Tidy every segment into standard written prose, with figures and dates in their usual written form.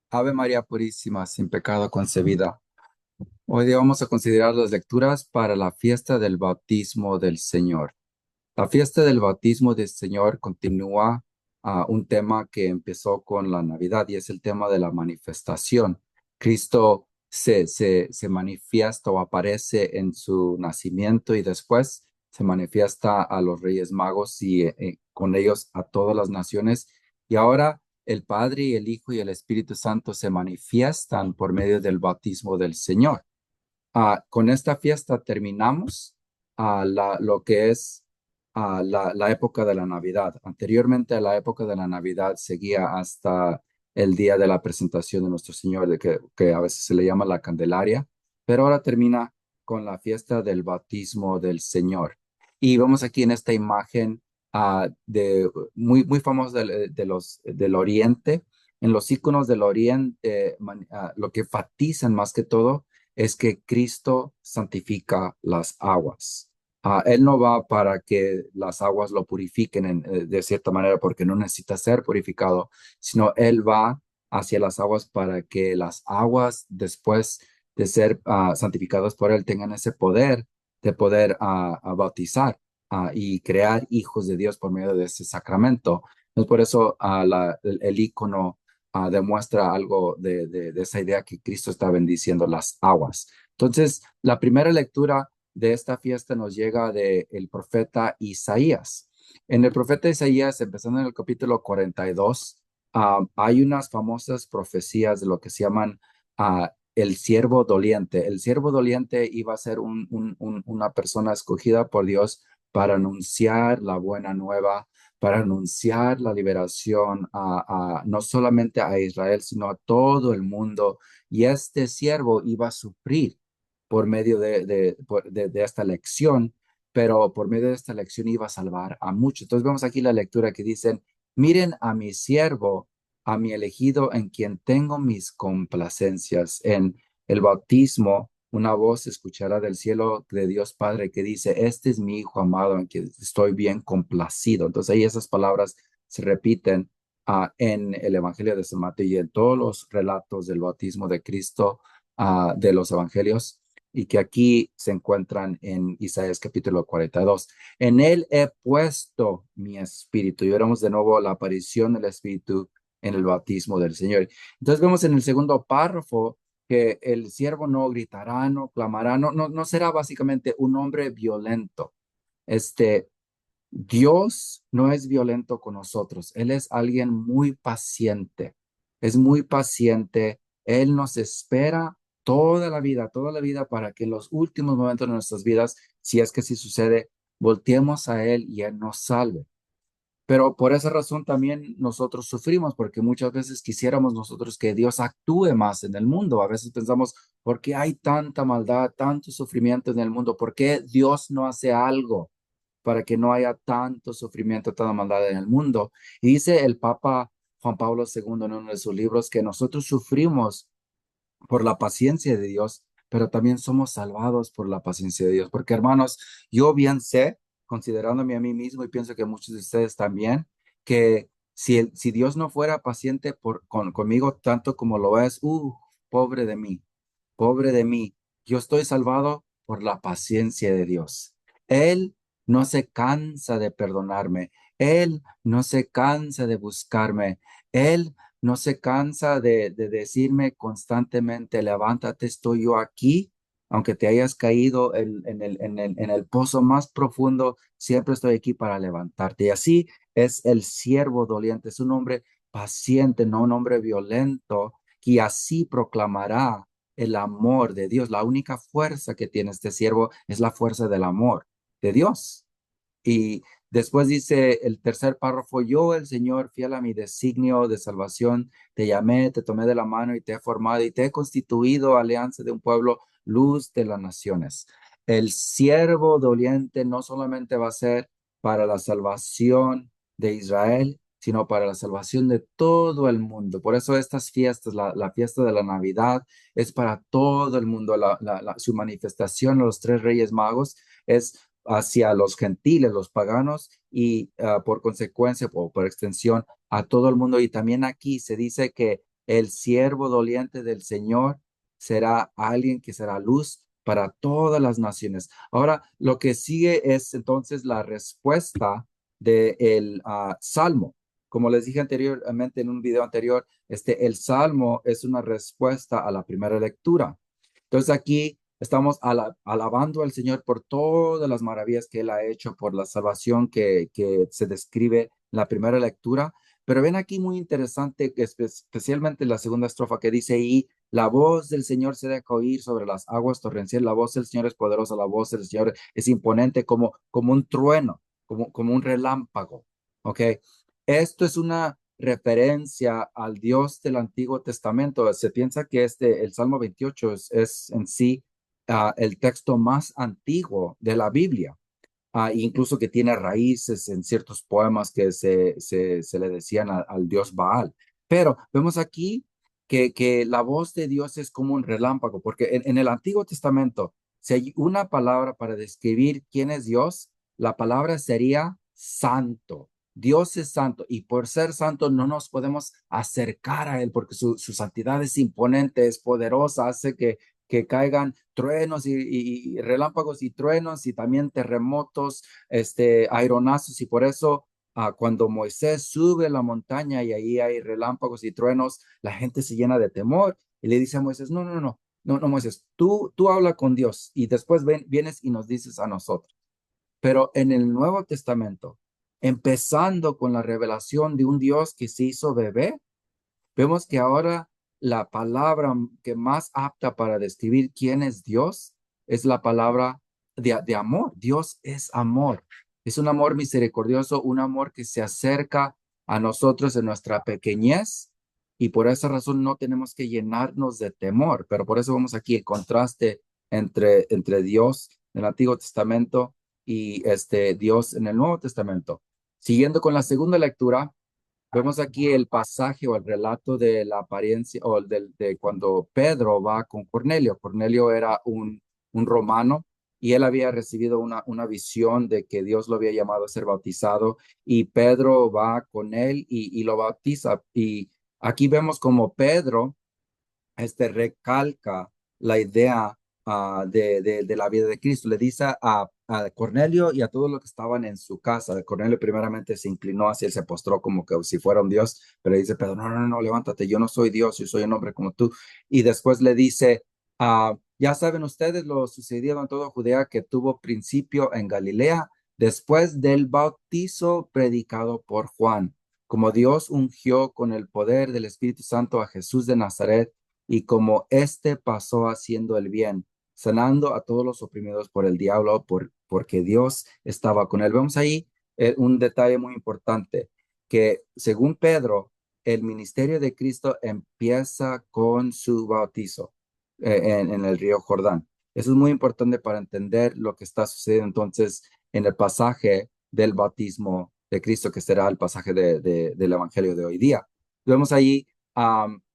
Ave María Purísima, sin pecado concebida. Hoy día vamos a considerar las lecturas para la fiesta del bautismo del Señor. La fiesta del bautismo del Señor continúa un tema que empezó con la Navidad y es el tema de la manifestación. Cristo se manifiesta o aparece en su nacimiento y después se manifiesta a los Reyes Magos y con ellos a todas las naciones. Y ahora el Padre y el Hijo y el Espíritu Santo se manifiestan por medio del bautismo del Señor. Con esta fiesta terminamos lo que es la época de la Navidad. Anteriormente a la época de la Navidad seguía hasta el día de la presentación de nuestro Señor, que a veces se le llama la Candelaria, pero ahora termina con la fiesta del bautismo del Señor. Y vemos aquí en esta imagen muy famosa del Oriente. En los iconos del Oriente, lo que enfatizan más que todo es que Cristo santifica las aguas. Él no va para que las aguas lo purifiquen de cierta manera porque no necesita ser purificado, sino Él va hacia las aguas para que las aguas, después de ser santificadas por Él, tengan ese poder de poder bautizar y crear hijos de Dios por medio de ese sacramento. Entonces, por eso el icono demuestra algo de esa idea que Cristo está bendiciendo las aguas. Entonces, la primera lectura de esta fiesta nos llega del profeta Isaías. En el profeta Isaías, empezando en el capítulo 42, hay unas famosas profecías de lo que se llaman el siervo doliente. El siervo doliente iba a ser una persona escogida por Dios para anunciar la buena nueva, para anunciar la liberación no solamente a Israel, sino a todo el mundo. Y este siervo iba a sufrir por medio de esta lección, pero por medio de esta lección iba a salvar a muchos. Entonces vemos aquí la lectura que dicen, miren a mi siervo, a mi elegido en quien tengo mis complacencias. En el bautismo, una voz se escuchará del cielo de Dios Padre que dice, este es mi Hijo amado en quien estoy bien complacido. Entonces ahí esas palabras se repiten en el Evangelio de San Mateo y en todos los relatos del bautismo de Cristo de los Evangelios y que aquí se encuentran en Isaías capítulo 42. En él he puesto mi espíritu. Y veremos de nuevo la aparición del espíritu en el bautismo del Señor. Entonces vemos en el segundo párrafo que el siervo no gritará, no clamará, no será básicamente un hombre violento. Este, Dios no es violento con nosotros. Él es alguien muy paciente. Es muy paciente. Él nos espera toda la vida para que en los últimos momentos de nuestras vidas, si es que sí sucede, volteemos a Él y Él nos salve. Pero por esa razón también nosotros sufrimos, porque muchas veces quisiéramos nosotros que Dios actúe más en el mundo. A veces pensamos, ¿por qué hay tanta maldad, tanto sufrimiento en el mundo? ¿Por qué Dios no hace algo para que no haya tanto sufrimiento, tanta maldad en el mundo? Y dice el Papa Juan Pablo II en uno de sus libros que nosotros sufrimos por la paciencia de Dios, pero también somos salvados por la paciencia de Dios. Porque hermanos, yo bien sé, considerándome a mí mismo y pienso que muchos de ustedes también, que si Dios no fuera paciente conmigo tanto como lo es, pobre de mí, pobre de mí. Yo estoy salvado por la paciencia de Dios. Él no se cansa de perdonarme. Él no se cansa de buscarme. Él no se cansa de decirme constantemente, levántate, estoy yo aquí, aunque te hayas caído en el pozo más profundo, siempre estoy aquí para levantarte. Y así es el siervo doliente, es un hombre paciente, no un hombre violento, que así proclamará el amor de Dios. La única fuerza que tiene este siervo es la fuerza del amor de Dios. Y después dice el tercer párrafo, yo, el Señor, fiel a mi designio de salvación, te llamé, te tomé de la mano y te he formado y te he constituido alianza de un pueblo, luz de las naciones. El siervo doliente no solamente va a ser para la salvación de Israel, sino para la salvación de todo el mundo. Por eso estas fiestas, la fiesta de la Navidad es para todo el mundo. Su manifestación a los tres reyes magos es hacia los gentiles, los paganos y por consecuencia o por extensión a todo el mundo. Y también aquí se dice que el siervo doliente del Señor será alguien que será luz para todas las naciones. Ahora, lo que sigue es entonces la respuesta del Salmo. Como les dije anteriormente en un video anterior, el Salmo es una respuesta a la primera lectura. Entonces aquí estamos alabando al Señor por todas las maravillas que Él ha hecho, por la salvación que se describe en la primera lectura. Pero ven aquí muy interesante, que especialmente la segunda estrofa que dice, y la voz del Señor se deja oír sobre las aguas torrenciales, la voz del Señor es poderosa, la voz del Señor es imponente como un trueno, como un relámpago. ¿Ok? Esto es una referencia al Dios del Antiguo Testamento. Se piensa que el Salmo 28 es en sí el texto más antiguo de la Biblia, incluso que tiene raíces en ciertos poemas que se le decían al dios Baal. Pero vemos aquí que la voz de Dios es como un relámpago, porque en el Antiguo Testamento, si hay una palabra para describir quién es Dios, la palabra sería santo. Dios es santo y por ser santo no nos podemos acercar a Él porque su santidad es imponente, es poderosa, hace que caigan truenos y relámpagos y truenos y también terremotos, aeronazos, y por eso cuando Moisés sube la montaña y ahí hay relámpagos y truenos, la gente se llena de temor y le dice a Moisés, no, no, no, no, no, Moisés, tú habla con Dios y después vienes y nos dices a nosotros. Pero en el Nuevo Testamento, empezando con la revelación de un Dios que se hizo bebé, vemos que ahora la palabra que más apta para describir quién es Dios es la palabra de amor. Dios es amor. Es un amor misericordioso, un amor que se acerca a nosotros en nuestra pequeñez y por esa razón no tenemos que llenarnos de temor. Pero por eso vemos aquí el contraste entre Dios en el Antiguo Testamento y Dios en el Nuevo Testamento. Siguiendo con la segunda lectura, vemos aquí el pasaje o el relato de la apariencia o de cuando Pedro va con Cornelio. Cornelio era un romano y él había recibido una visión de que Dios lo había llamado a ser bautizado y Pedro va con él y lo bautiza. Y aquí vemos como Pedro recalca la idea de la vida de Cristo. Le dice a Cornelio y a todos los que estaban en su casa. Cornelio primeramente se inclinó hacia él, se postró como que si fuera un Dios, pero le dice, Pedro, no, no, no, levántate, yo no soy Dios, yo soy un hombre como tú. Y después le dice, ya saben ustedes lo sucedido en toda Judea que tuvo principio en Galilea después del bautizo predicado por Juan. Como Dios ungió con el poder del Espíritu Santo a Jesús de Nazaret, y como éste pasó haciendo el bien, sanando a todos los oprimidos por el diablo, porque Dios estaba con él. Vemos ahí un detalle muy importante, que según Pedro, el ministerio de Cristo empieza con su bautizo en el río Jordán. Eso es muy importante para entender lo que está sucediendo entonces en el pasaje del bautismo de Cristo, que será el pasaje del Evangelio de hoy día. Vemos ahí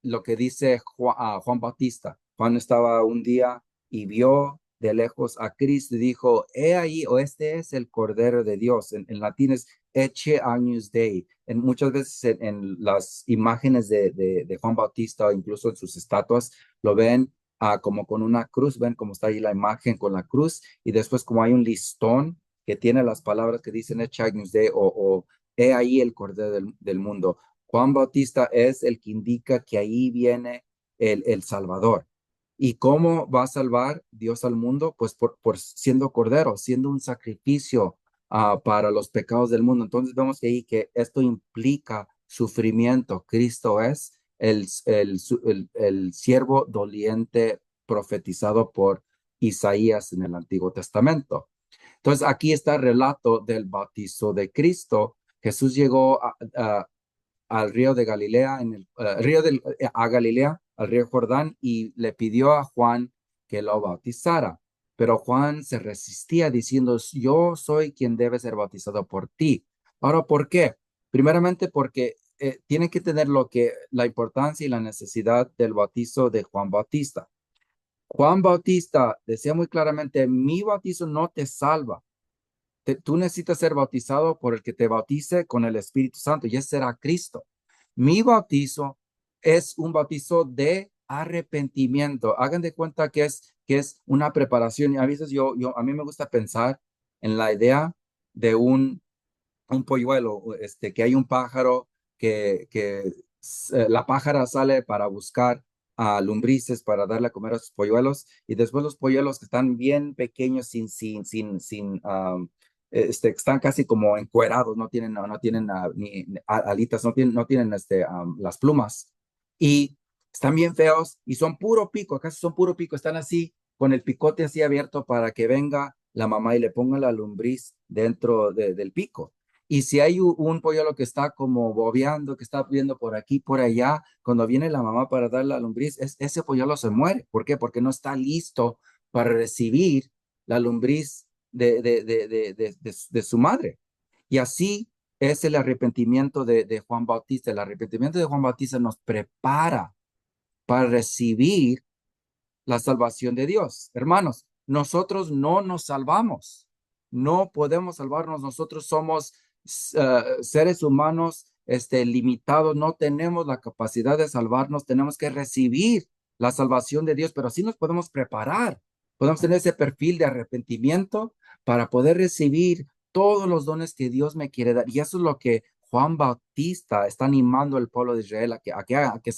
lo que dice Juan Bautista. Juan estaba un día y vio de lejos a Cristo y dijo, he ahí, o este es el Cordero de Dios. En latín es Ecce Agnus Dei. Muchas veces en las imágenes de Juan Bautista o incluso en sus estatuas lo ven como con una cruz, ven cómo está ahí la imagen con la cruz y después como hay un listón que tiene las palabras que dicen Ecce Agnus Dei o he ahí el Cordero del mundo. Juan Bautista es el que indica que ahí viene el Salvador. ¿Y cómo va a salvar Dios al mundo? Pues por siendo cordero, siendo un sacrificio para los pecados del mundo. Entonces vemos que ahí que esto implica sufrimiento. Cristo es el siervo doliente profetizado por Isaías en el Antiguo Testamento. Entonces aquí está el relato del bautizo de Cristo. Jesús llegó al río de Galilea, a Galilea, al río Jordán, y le pidió a Juan que lo bautizara. Pero Juan se resistía diciendo, yo soy quien debe ser bautizado por ti. Ahora, ¿por qué? Primeramente porque tiene que tener la importancia y la necesidad del bautizo de Juan Bautista. Juan Bautista decía muy claramente, mi bautizo no te salva. Tú necesitas ser bautizado por el que te bautice con el Espíritu Santo y ese será Cristo. Mi bautizo es un bautizo de arrepentimiento. Hagan de cuenta que es una preparación. Y a veces a mí me gusta pensar en la idea de un polluelo, que hay un pájaro que la pájara sale para buscar a lombrices para darle a comer a sus polluelos y después los polluelos que están bien pequeños, están casi como encuerados, no tienen ni alitas, no tienen las plumas y están bien feos y son puro pico, casi son puro pico, están así con el picote así abierto para que venga la mamá y le ponga la lombriz dentro del pico. Y si hay un polluelo que está como bobeando, que está viendo por aquí, por allá, cuando viene la mamá para dar la lombriz, ese polluelo se muere. ¿Por qué? Porque no está listo para recibir la lombriz de su madre. Y así es el arrepentimiento de Juan Bautista. El arrepentimiento de Juan Bautista nos prepara para recibir la salvación de Dios. Hermanos, nosotros no nos salvamos, no podemos salvarnos, nosotros somos seres humanos limitados, no tenemos la capacidad de salvarnos, tenemos que recibir la salvación de Dios, pero sí nos podemos preparar, podemos tener ese perfil de arrepentimiento para poder recibir todos los dones que Dios me quiere dar. Y eso es lo que Juan Bautista está animando al pueblo de Israel a que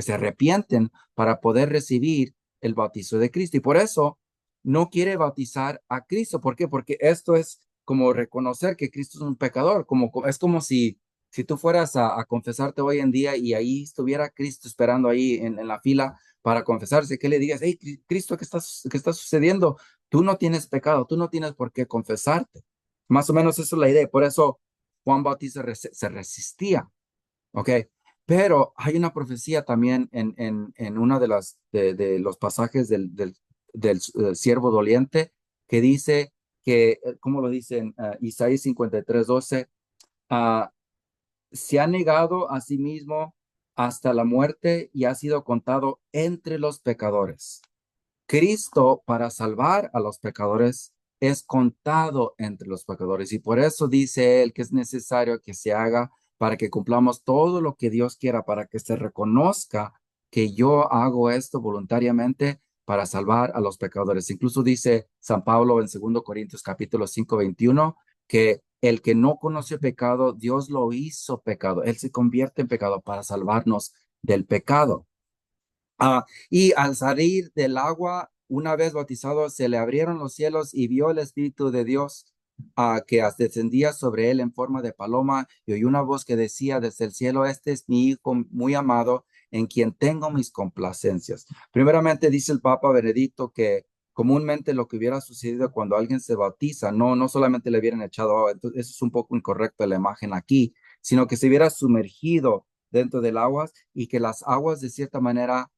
se arrepienten para poder recibir el bautizo de Cristo. Y por eso no quiere bautizar a Cristo. ¿Por qué? Porque esto es como reconocer que Cristo es un pecador. Es como si tú fueras a confesarte hoy en día y ahí estuviera Cristo esperando ahí en la fila para confesarse, que le digas, hey, Cristo, ¿qué está sucediendo? Tú no tienes pecado, tú no tienes por qué confesarte. Más o menos eso es la idea. Por eso Juan Bautista se resistía. ¿Ok? Pero hay una profecía también en una de los pasajes del siervo doliente que dice que, ¿cómo lo dice en Isaías 53:12? ah, Se ha negado a sí mismo hasta la muerte y ha sido contado entre los pecadores. Cristo, para salvar a los pecadores, es contado entre los pecadores. Y por eso dice él que es necesario que se haga para que cumplamos todo lo que Dios quiera, para que se reconozca que yo hago esto voluntariamente para salvar a los pecadores. Incluso dice San Pablo en 2 Corintios capítulo 5:21 que el que no conoce pecado, Dios lo hizo pecado. Él se convierte en pecado para salvarnos del pecado. Y al salir del agua, una vez bautizado, se le abrieron los cielos y vio el Espíritu de Dios que descendía sobre él en forma de paloma y oyó una voz que decía desde el cielo, este es mi Hijo muy amado en quien tengo mis complacencias. Primeramente dice el Papa Benedicto que comúnmente lo que hubiera sucedido cuando alguien se bautiza, no solamente le hubieran echado agua, entonces eso es un poco incorrecto la imagen aquí, sino que se hubiera sumergido dentro del agua y que las aguas de cierta manera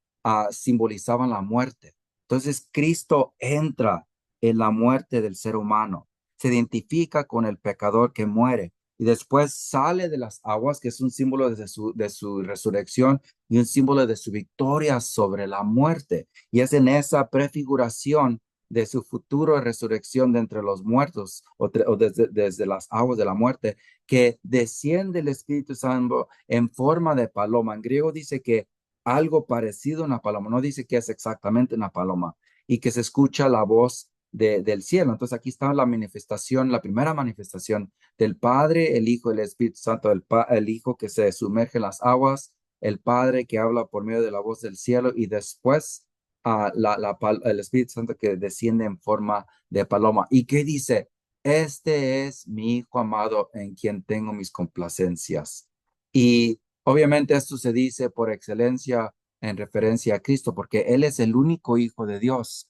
simbolizaban la muerte. Entonces Cristo entra en la muerte del ser humano, se identifica con el pecador que muere y después sale de las aguas, que es un símbolo de su resurrección y un símbolo de su victoria sobre la muerte. Y es en esa prefiguración de su futuro resurrección de entre los muertos o desde las aguas de la muerte que desciende el Espíritu Santo en forma de paloma. En griego dice que algo parecido a una paloma, no dice que es exactamente una paloma, y que se escucha la voz del cielo. Entonces aquí está la manifestación, la primera manifestación del Padre, el Hijo, el Espíritu Santo, el Hijo que se sumerge en las aguas, el Padre que habla por medio de la voz del cielo y después el Espíritu Santo que desciende en forma de paloma. ¿Y qué dice? Este es mi Hijo amado en quien tengo mis complacencias. Y obviamente esto se dice por excelencia en referencia a Cristo, porque Él es el único Hijo de Dios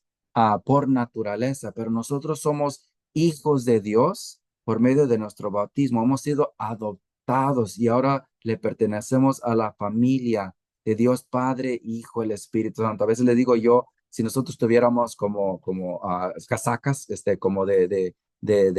por naturaleza, pero nosotros somos hijos de Dios por medio de nuestro bautismo. Hemos sido adoptados y ahora le pertenecemos a la familia de Dios Padre, Hijo, el Espíritu Santo. A veces le digo yo, si nosotros tuviéramos como casacas, como de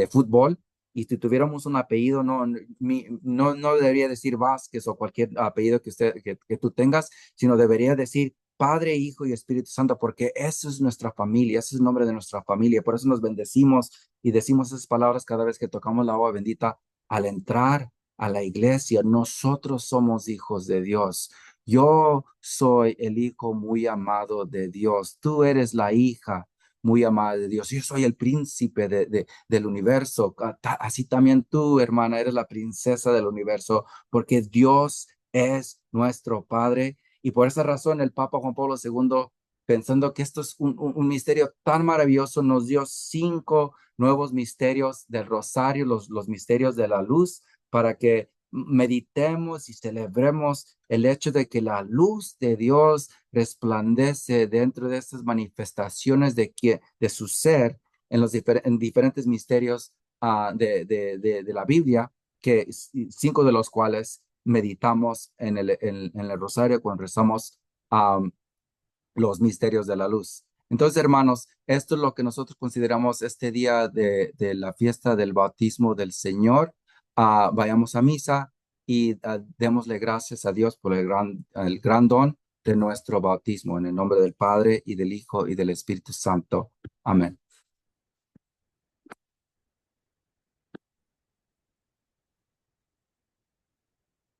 fútbol, y si tuviéramos un apellido, no debería decir Vázquez o cualquier apellido que tú tengas, sino debería decir Padre, Hijo y Espíritu Santo, porque eso es nuestra familia, ese es el nombre de nuestra familia. Por eso nos bendecimos y decimos esas palabras cada vez que tocamos la agua bendita al entrar a la iglesia. Nosotros somos hijos de Dios. Yo soy el hijo muy amado de Dios. Tú eres la hija muy amada de Dios. Yo soy el príncipe del universo. Así también tú, hermana, eres la princesa del universo, porque Dios es nuestro Padre. Y por esa razón el Papa Juan Pablo II, pensando que esto es un misterio tan maravilloso, nos dio 5 nuevos misterios del rosario, los misterios de la luz, para que meditemos y celebremos el hecho de que la luz de Dios resplandece dentro de estas manifestaciones de su ser en diferentes misterios de la Biblia, que 5 de los cuales meditamos en el rosario cuando rezamos um, los misterios de la luz. Entonces, hermanos, esto es lo que nosotros consideramos este día de la fiesta del bautismo del Señor. Vayamos a misa y démosle gracias a Dios por el gran don de nuestro bautismo. En el nombre del Padre y del Hijo y del Espíritu Santo. Amén.